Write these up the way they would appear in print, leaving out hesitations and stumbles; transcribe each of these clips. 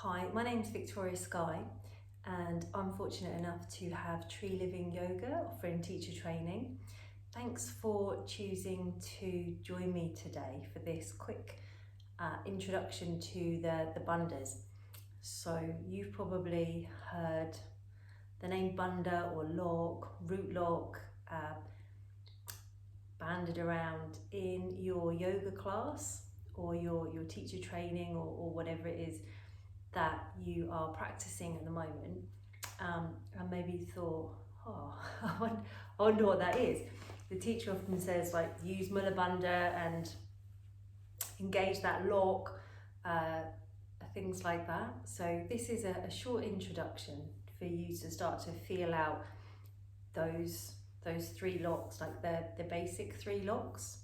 Hi, my name's Victoria Sky and I'm fortunate enough to have Tree Living Yoga offering teacher training. Thanks for choosing to join me today for this quick introduction to the bandhas. So you've probably heard the name bandha or lock, root lock, banded around in your yoga class or your teacher training or whatever it is that you are practicing at the moment, and maybe thought, oh, I wonder what that is. The teacher often says, like, use Mula Bandha and engage that lock, things like that. So this is a short introduction for you to start to feel out those three locks, like the basic three locks.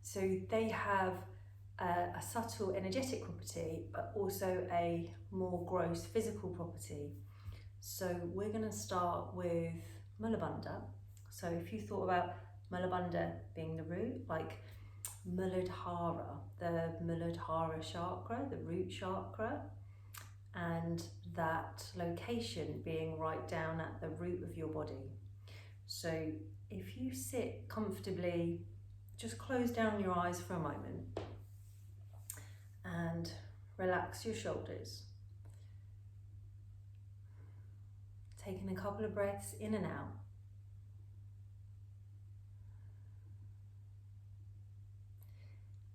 So they have a subtle energetic property, but also a more gross physical property. So we're going to start with Mula Bandha. So if you thought about Mula Bandha being the root, like Muladhara, the Muladhara chakra, the root chakra, and that location being right down at the root of your body. So if you sit comfortably, just close down your eyes for a moment and relax your shoulders. Taking a couple of breaths in and out.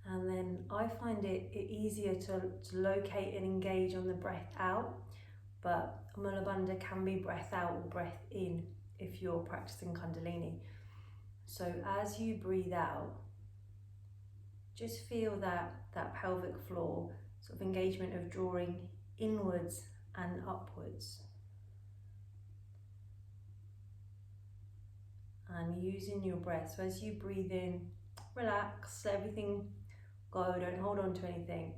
And then I find it easier to locate and engage on the breath out, but Mula Bandha can be breath out or breath in if you're practicing Kundalini. So as you breathe out, just feel that pelvic floor sort of engagement of drawing inwards and upwards. And using your breath. So as you breathe in, relax, let everything go, don't hold on to anything.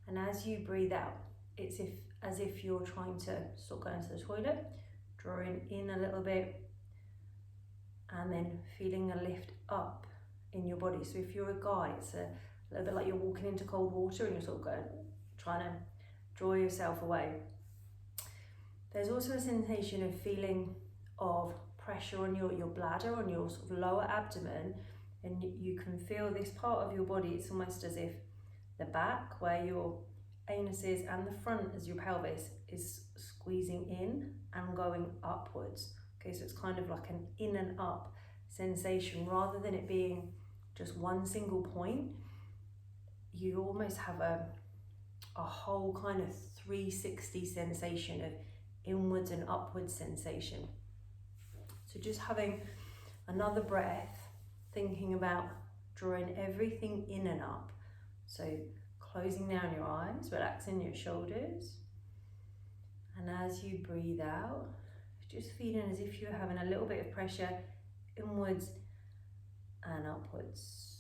And as you breathe out, it's as if you're trying to sort of go into the toilet, drawing in a little bit, and then feeling a lift up in your body. So if you're a guy, it's a little bit like you're walking into cold water and you're sort of going, trying to draw yourself away. There's also a sensation of feeling of pressure on your bladder, on your sort of lower abdomen, and you can feel this part of your body. It's almost as if the back, where your anus is, and the front as your pelvis is squeezing in and going upwards. Okay, so it's kind of like an in and up sensation rather than it being just one single point. You almost have a whole kind of 360 sensation of inwards and upwards sensation. So just having another breath, thinking about drawing everything in and up. So closing down your eyes, relaxing your shoulders. And as you breathe out, just feeling as if you're having a little bit of pressure inwards and upwards.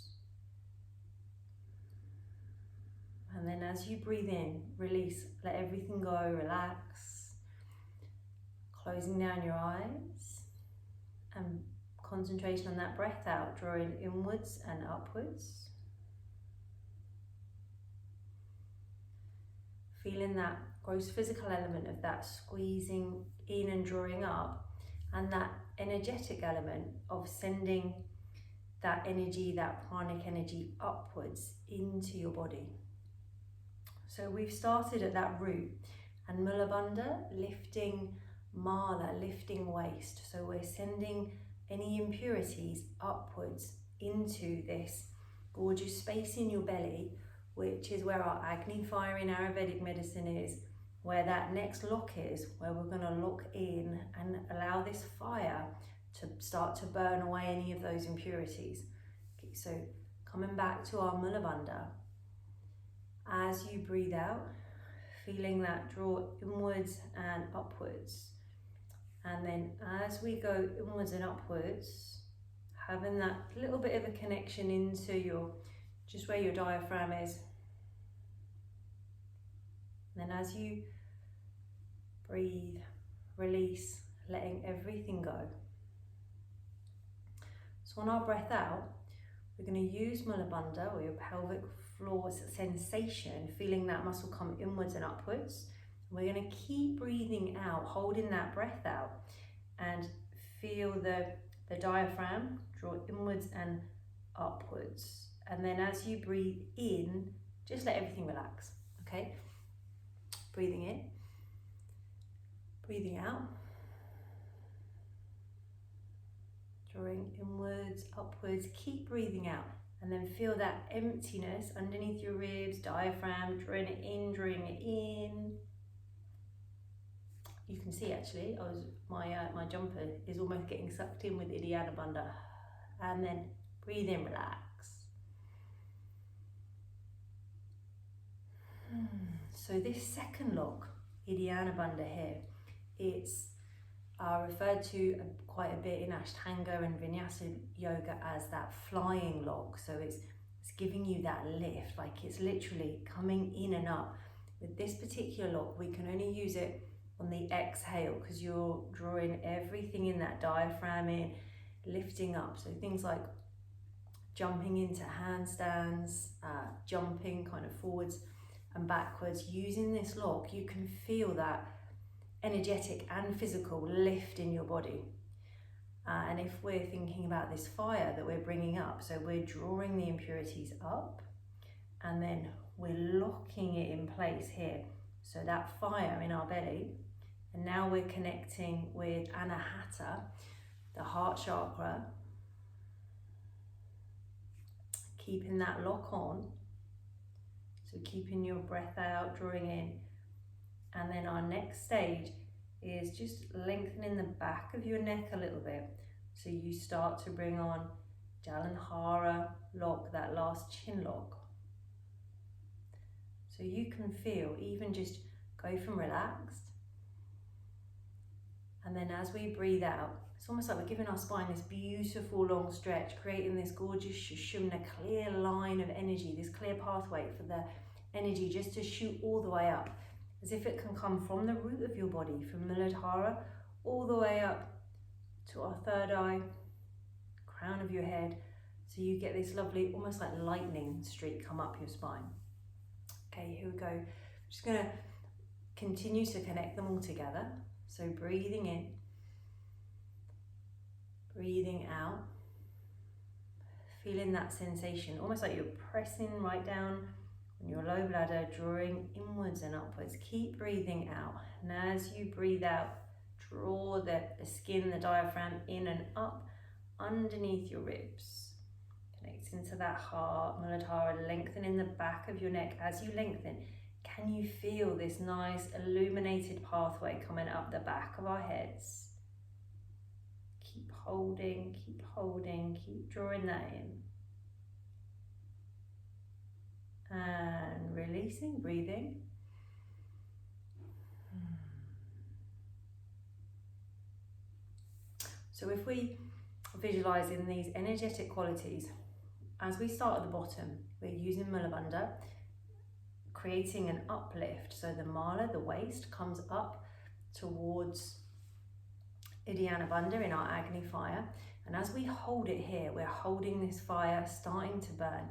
And then as you breathe in, release, let everything go, relax. Closing down your eyes and concentration on that breath out, drawing inwards and upwards. Feeling that gross physical element of that squeezing in and drawing up, and that energetic element of sending that energy, that pranic energy upwards into your body. So we've started at that root, and Mula Bandha, lifting mala, lifting waste. So we're sending any impurities upwards into this gorgeous space in your belly, which is where our Agni fire in Ayurvedic medicine is, where that next lock is, where we're going to lock in and allow this fire to start to burn away any of those impurities. Okay, so coming back to our Mula Bandha, as you breathe out, feeling that draw inwards and upwards. And then as we go inwards and upwards, having that little bit of a connection into just where your diaphragm is. And then as you breathe, release, letting everything go. So on our breath out, we're going to use Mula Bandha, or your pelvic floor sensation, feeling that muscle come inwards and upwards. We're going to keep breathing out, holding that breath out, and feel the diaphragm draw inwards and upwards. And then as you breathe in, just let everything relax, okay? Breathing in, breathing out, drawing inwards, upwards, keep breathing out. And then feel that emptiness underneath your ribs, diaphragm, drawing it in, drawing it in. You can see actually, my jumper is almost getting sucked in with Uddyiana Bandha. And then breathe in, relax. So this second lock, Uddyiana Bandha here, it's referred to quite a bit in Ashtanga and Vinyasa yoga as that flying lock. So it's giving you that lift, like it's literally coming in and up. With this particular lock, we can only use it on the exhale because you're drawing everything in that diaphragm in, lifting up. So things like jumping into handstands, jumping kind of forwards and backwards. Using this lock, you can feel that energetic and physical lift in your body. And if we're thinking about this fire that we're bringing up, so we're drawing the impurities up and then we're locking it in place here. So that fire in our belly, and now we're connecting with Anahata, the heart chakra, keeping that lock on. So keeping your breath out, drawing in. And then our next stage is just lengthening the back of your neck a little bit. So you start to bring on Jalandhara lock, that last chin lock. So you can feel, even just go from relaxed. And then as we breathe out, it's almost like we're giving our spine this beautiful long stretch, creating this gorgeous Sushumna, clear line of energy, this clear pathway for the energy just to shoot all the way up, as if it can come from the root of your body, from Muladhara, all the way up to our third eye, crown of your head. So you get this lovely, almost like lightning streak come up your spine. Okay, here we go. I'm just gonna continue to connect them all together. So breathing in, breathing out, feeling that sensation, almost like you're pressing right down on your low bladder, drawing inwards and upwards. Keep breathing out. And as you breathe out, draw the skin, the diaphragm in and up underneath your ribs. Connecting to that heart, Muladhara, lengthening the back of your neck. As you lengthen, can you feel this nice illuminated pathway coming up the back of our heads? Keep holding, keep drawing that in. And releasing, breathing. So if we visualize in these energetic qualities, as we start at the bottom, we're using Mula Bandha, creating an uplift. So the mala, the waist, comes up towards Uddyiana Bandha in our Agni fire. And as we hold it here, we're holding this fire starting to burn.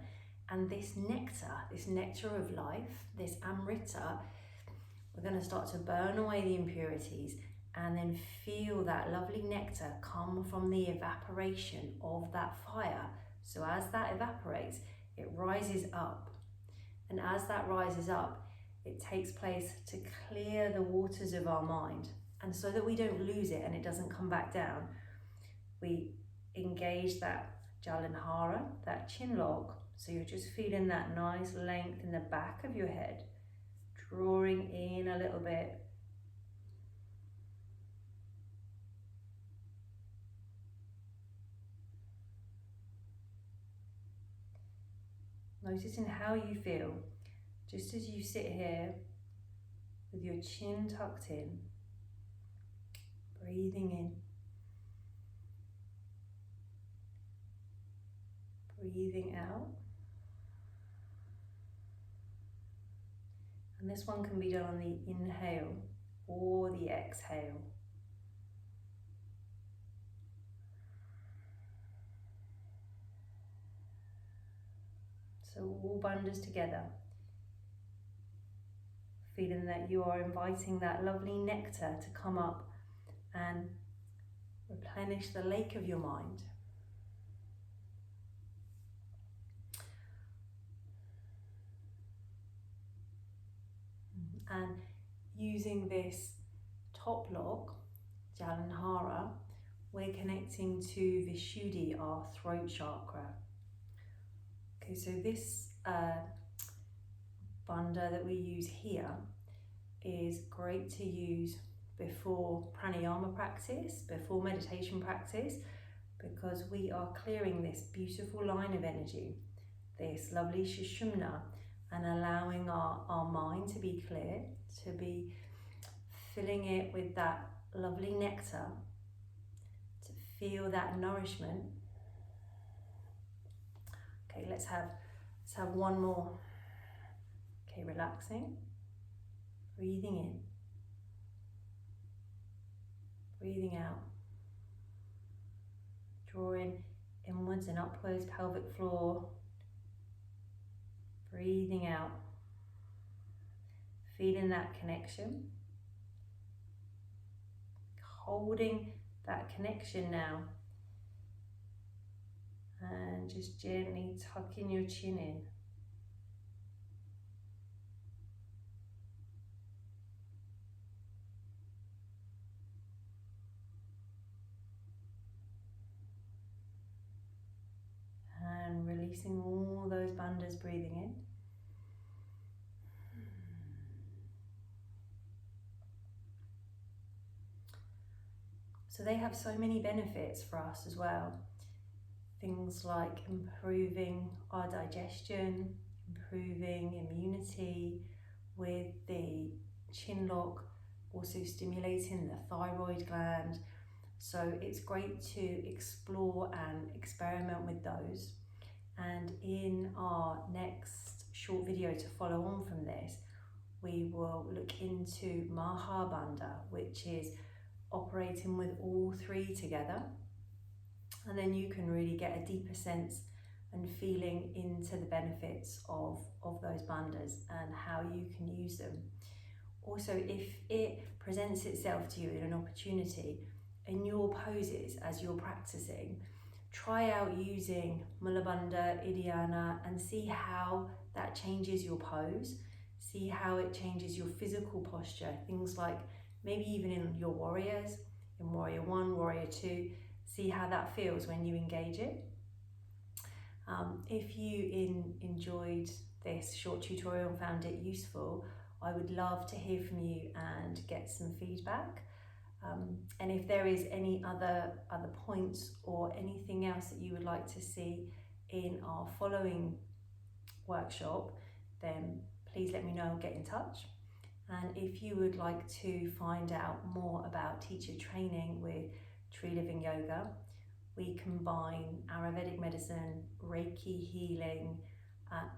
And this nectar of life, this amrita, we're going to start to burn away the impurities and then feel that lovely nectar come from the evaporation of that fire. So as that evaporates, it rises up. And as that rises up, it takes place to clear the waters of our mind. And so that we don't lose it and it doesn't come back down, we engage that Jalandhara, that chin lock. So you're just feeling that nice length in the back of your head, drawing in a little bit. Noticing how you feel, just as you sit here with your chin tucked in, breathing in, breathing out. And this one can be done on the inhale or the exhale. So So all bandhas together. Feeling that you are inviting that lovely nectar to come up and replenish the lake of your mind. And using this top lock, Jalandhara, we're connecting to Vishuddhi, our throat chakra. Okay, so this bandha that we use here is great to use before pranayama practice, before meditation practice, because we are clearing this beautiful line of energy, this lovely Sushumna, and allowing our mind to be clear, to be filling it with that lovely nectar, to feel that nourishment. Okay, let's have one more. Okay, relaxing, breathing in, breathing out, drawing inwards and upwards, pelvic floor, breathing out, feeling that connection, holding that connection now, and just gently tucking your chin in. And releasing all those bandhas, breathing in. So they have so many benefits for us as well. Things like improving our digestion, improving immunity with the chin lock, also stimulating the thyroid gland. So it's great to explore and experiment with those. And in our next short video to follow on from this, we will look into Mula Bandha, which is operating with all three together. And then you can really get a deeper sense and feeling into the benefits of those bandhas and how you can use them. Also, if it presents itself to you in an opportunity in your poses as you're practicing, try out using Mula Bandha, Uddyiana, and see how that changes your pose. See how it changes your physical posture. Things like maybe even in your warriors, in warrior 1, warrior 2, see how that feels when you engage it. If you enjoyed this short tutorial and found it useful, I would love to hear from you and get some feedback. And if there is any other points or anything else that you would like to see in our following workshop, then please let me know and get in touch. And if you would like to find out more about teacher training with Tree Living Yoga, we combine Ayurvedic medicine, Reiki healing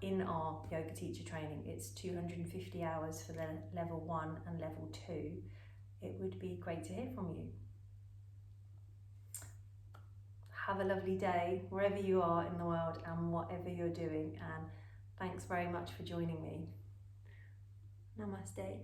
in our yoga teacher training. It's 250 hours for the level 1 and level 2. It would be great to hear from you. Have a lovely day wherever you are in the world and whatever you're doing, and thanks very much for joining me. Namaste.